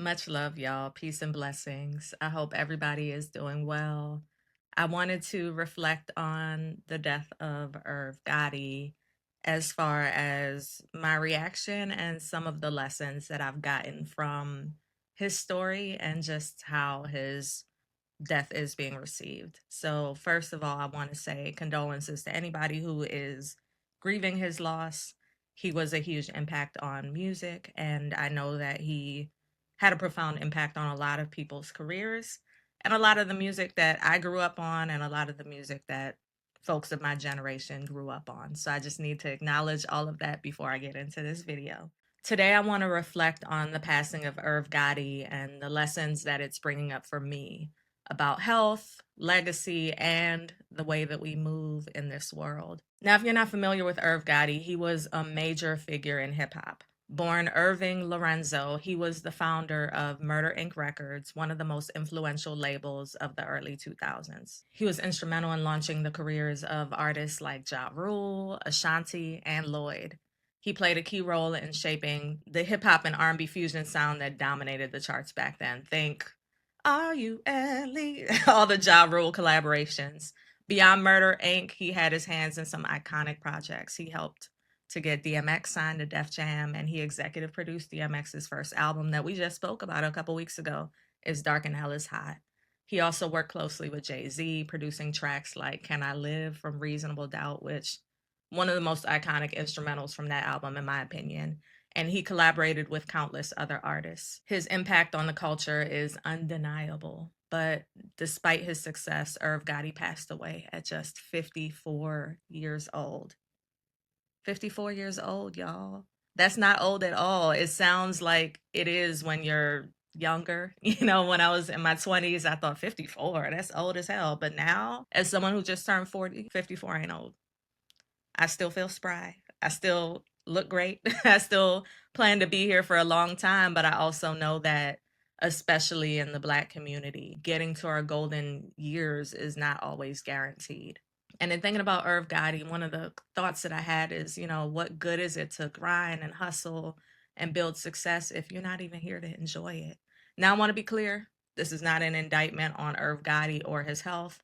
Much love, y'all. Peace and blessings. I hope everybody is doing well. I wanted to reflect on the death of Irv Gotti as far as my reaction and some of the lessons that I've gotten from his story and just how his death is being received. So, first of all, I want to say condolences to anybody who is grieving his loss. He was a huge impact on music, and I know that he had a profound impact on a lot of people's careers and a lot of the music that I grew up on, and a lot of the music that folks of my generation grew up on. So, I just need to acknowledge all of that before I get into this video. Today, I want to reflect on the passing of Irv Gotti and the lessons that it's bringing up for me about health, legacy, and the way that we move in this world. Now, if you're not familiar with Irv Gotti, he was a major figure in hip hop. Born Irving Lorenzo, he was the founder of Murder Inc. Records, one of the most influential labels of the early 2000s. He was instrumental in launching the careers of artists like Ja Rule, Ashanti, and Lloyd. He played a key role in shaping the hip hop and R&B fusion sound that dominated the charts back then. Think Are You Ellie? All the Ja Rule collaborations. Beyond Murder Inc., he had his hands in some iconic projects. He helped to get DMX signed to Def Jam, and he executive produced DMX's first album that we just spoke about a couple weeks ago, is Dark and Hell is Hot. He also worked closely with Jay-Z, producing tracks like Can I Live from Reasonable Doubt, which one of the most iconic instrumentals from that album, in my opinion. And he collaborated with countless other artists. His impact on the culture is undeniable. But despite his success, Irv Gotti passed away at just 54 years old. 54 years old, y'all. That's not old at all. It sounds like it is when you're younger. When I was in my 20s, I thought 54, that's old as hell. But now, as someone who just turned 40, 54 ain't old. I still feel spry. I still look great. I still plan to be here for a long time, but I also know that, especially in the Black community, getting to our golden years is not always guaranteed. And in thinking about Irv Gotti, one of the thoughts that I had is, what good is it to grind and hustle and build success if you're not even here to enjoy it? Now, I want to be clear. This is not an indictment on Irv Gotti or his health.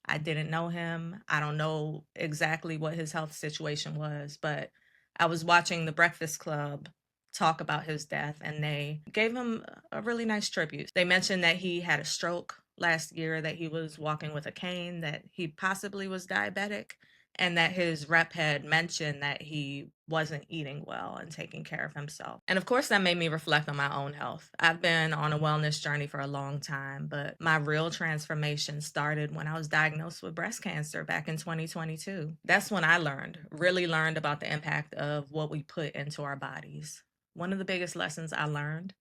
I didn't know him. I don't know exactly what his health situation was, but I was watching The Breakfast Club talk about his death, and they gave him a really nice tribute. They mentioned that he had a stroke last year, that he was walking with a cane, that he possibly was diabetic, and that his rep had mentioned that he wasn't eating well and taking care of himself. And of course, that made me reflect on my own health. I've been on a wellness journey for a long time, but my real transformation started when I was diagnosed with breast cancer back in 2022. That's when I really learned about the impact of what we put into our bodies. One of the biggest lessons I learned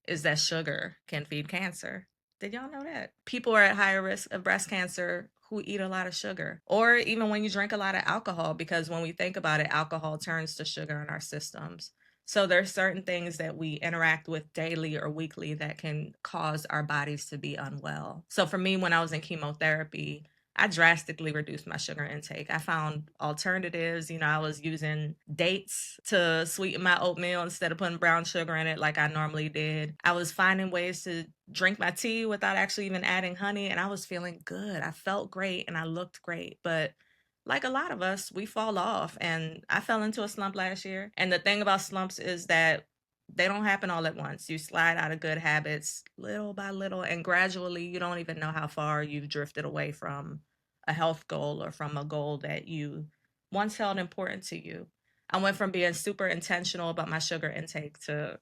is that sugar can feed cancer. Did y'all know that? People are at higher risk of breast cancer who eat a lot of sugar, or even when you drink a lot of alcohol, because when we think about it, alcohol turns to sugar in our systems. So there's certain things that we interact with daily or weekly that can cause our bodies to be unwell. So for me, when I was in chemotherapy, I drastically reduced my sugar intake. I found alternatives. I was using dates to sweeten my oatmeal instead of putting brown sugar in it like I normally did. I was finding ways to drink my tea without actually even adding honey, and I was feeling good. I felt great and I looked great. But like a lot of us, we fall off, and I fell into a slump last year. And the thing about slumps is that they don't happen all at once. You slide out of good habits little by little, and gradually you don't even know how far you've drifted away from a health goal or from a goal that you once held important to you. I went from being super intentional about my sugar intake to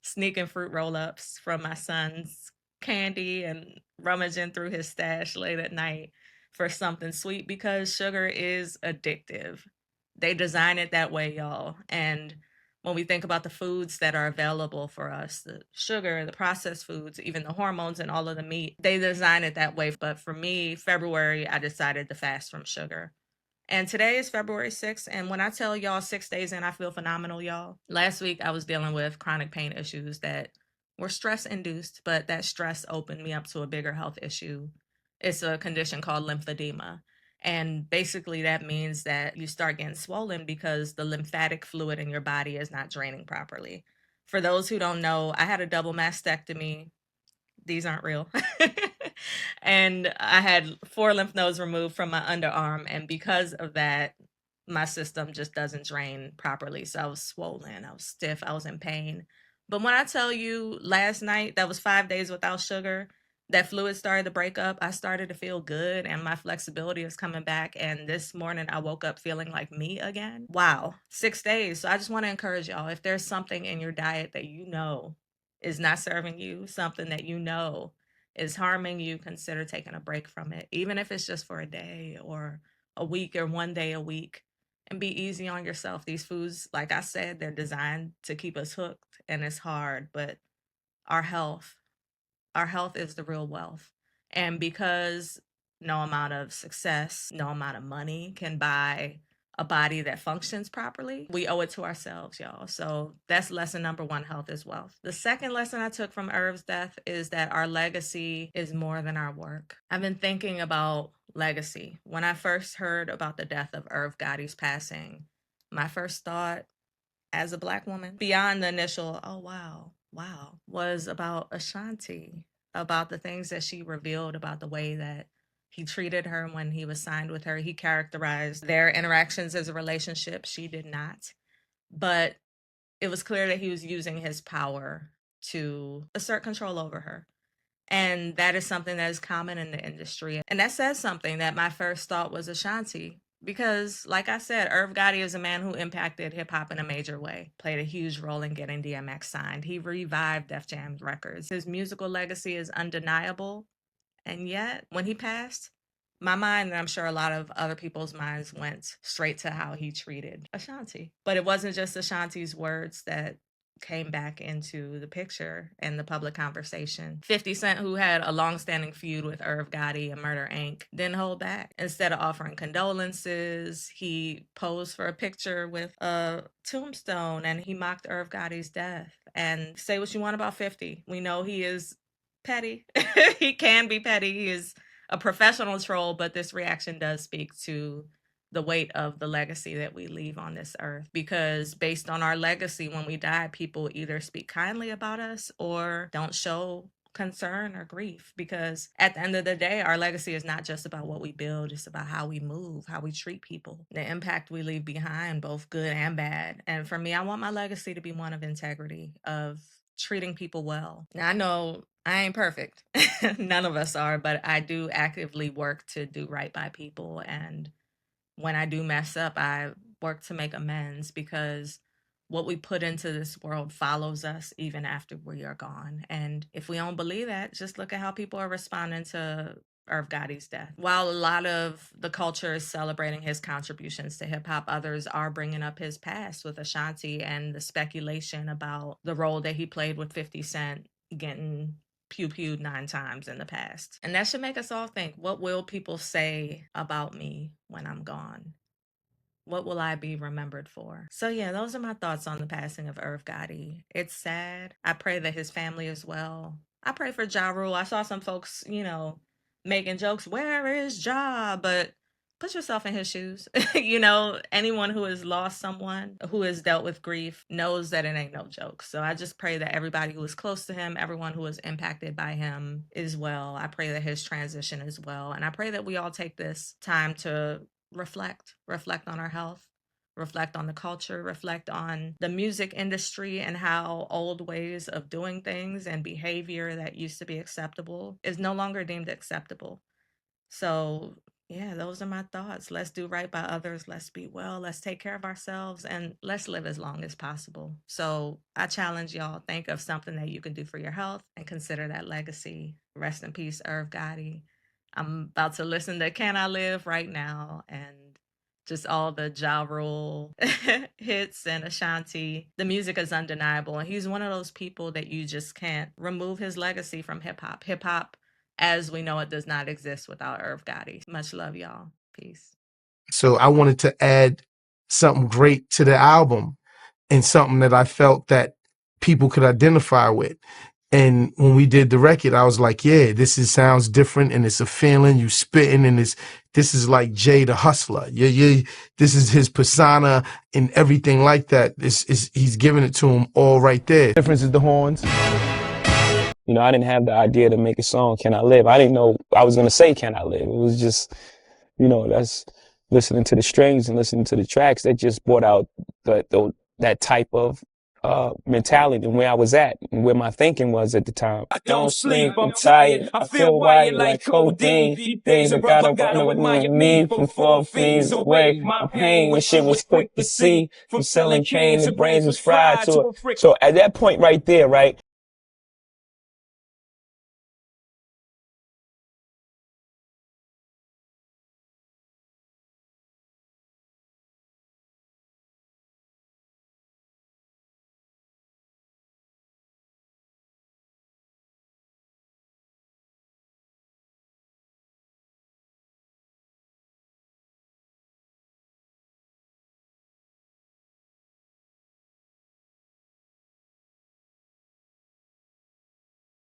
sneaking fruit roll-ups from my son's candy and rummaging through his stash late at night for something sweet, because sugar is addictive. They design it that way, y'all. And when we think about the foods that are available for us, the sugar, the processed foods, even the hormones and all of the meat, they design it that way. But for me, February, I decided to fast from sugar. And today is February 6th. And when I tell y'all 6 days in, I feel phenomenal, y'all. Last week, I was dealing with chronic pain issues that were stress induced, but that stress opened me up to a bigger health issue. It's a condition called lymphedema. And basically, that means that you start getting swollen because the lymphatic fluid in your body is not draining properly. For those who don't know, I had a double mastectomy. These aren't real. And I had 4 lymph nodes removed from my underarm, and because of that, my system just doesn't drain properly. So I was swollen, I was stiff, I was in pain. But when I tell you last night, that was 5 days without sugar, that fluid started to break up, I started to feel good and my flexibility is coming back. And this morning I woke up feeling like me again. Wow, 6 days. So I just want to encourage y'all, if there's something in your diet that you know is not serving you, something that you know is harming you, consider taking a break from it, even if it's just for a day or a week or one day a week. And be easy on yourself. These foods, like I said, they're designed to keep us hooked, and it's hard, but our health, our health is the real wealth. And because no amount of success, no amount of money can buy a body that functions properly, we owe it to ourselves, y'all. So that's lesson number one: health is wealth. The second lesson I took from Irv's death is that our legacy is more than our work. I've been thinking about legacy. When I first heard about the death of Irv Gotti's passing, my first thought as a Black woman, beyond the initial, oh, wow, wow, was about Ashanti, about the things that she revealed about the way that he treated her when he was signed with her. He characterized their interactions as a relationship. She did not. But it was clear that he was using his power to assert control over her. And that is something that is common in the industry. And that says something, that my first thought was Ashanti. Because, like I said, Irv Gotti is a man who impacted hip hop in a major way, played a huge role in getting DMX signed. He revived Def Jam Records. His musical legacy is undeniable. And yet, when he passed, my mind, and I'm sure a lot of other people's minds, went straight to how he treated Ashanti. But it wasn't just Ashanti's words that came back into the picture and the public conversation. 50 Cent, who had a long-standing feud with Irv Gotti and Murder Inc., didn't hold back. Instead of offering condolences, he posed for a picture with a tombstone and he mocked Irv Gotti's death. And say what you want about 50. We know he is petty. He can be petty. He is a professional troll, but this reaction does speak to the weight of the legacy that we leave on this earth. Because based on our legacy, when we die, people either speak kindly about us or don't show concern or grief. Because at the end of the day, our legacy is not just about what we build, it's about how we move, how we treat people, the impact we leave behind, both good and bad. And for me, I want my legacy to be one of integrity, of treating people well. Now, I know I ain't perfect. None of us are, but I do actively work to do right by people. And when I do mess up, I work to make amends, because what we put into this world follows us even after we are gone. And if we don't believe that, just look at how people are responding to Irv Gotti's death. While a lot of the culture is celebrating his contributions to hip hop, others are bringing up his past with Ashanti and the speculation about the role that he played with 50 Cent getting pew-pewed 9 times in the past. And that should make us all think, what will people say about me when I'm gone? What will I be remembered for? So yeah, those are my thoughts on the passing of Irv Gotti. It's sad. I pray that his family is well. I pray for Ja Rule. I saw some folks, making jokes, where is Ja? But put yourself in his shoes. Anyone who has lost someone, who has dealt with grief, knows that it ain't no joke. So I just pray that everybody who is close to him, everyone who is impacted by him, is well. I pray that his transition is well. And I pray that we all take this time to reflect on our health, reflect on the culture, reflect on the music industry and how old ways of doing things and behavior that used to be acceptable is no longer deemed acceptable. So yeah, those are my thoughts. Let's do right by others. Let's be well. Let's take care of ourselves, and let's live as long as possible. So I challenge y'all, think of something that you can do for your health and consider that legacy. Rest in peace, Irv Gotti. I'm about to listen to Can I Live right now, and just all the Ja Rule hits and Ashanti. The music is undeniable, and he's one of those people that you just can't remove his legacy from hip hop. Hip hop, as we know it, does not exist without Irv Gotti. Much love, y'all. Peace. So I wanted to add something great to the album and something that I felt that people could identify with. And when we did the record, I was like, yeah, sounds different and it's a feeling. You spitting and this is like Jay the Hustler. Yeah, this is his persona and everything like that. He's giving it to him all right there. Difference is the horns. You know, I didn't have the idea to make a song, Can I Live? I didn't know I was going to say, Can I Live? It was just, you know, that's listening to the strings and listening to the tracks that just brought out that type of mentality and where I was at and where my thinking was at the time. I don't sleep, I'm tired, I feel wired like codeine. Days I gotta run with me from 4 feet away. My pain when shit was quick to see. From selling cane, the brains was fried to it. So at that point right there, right,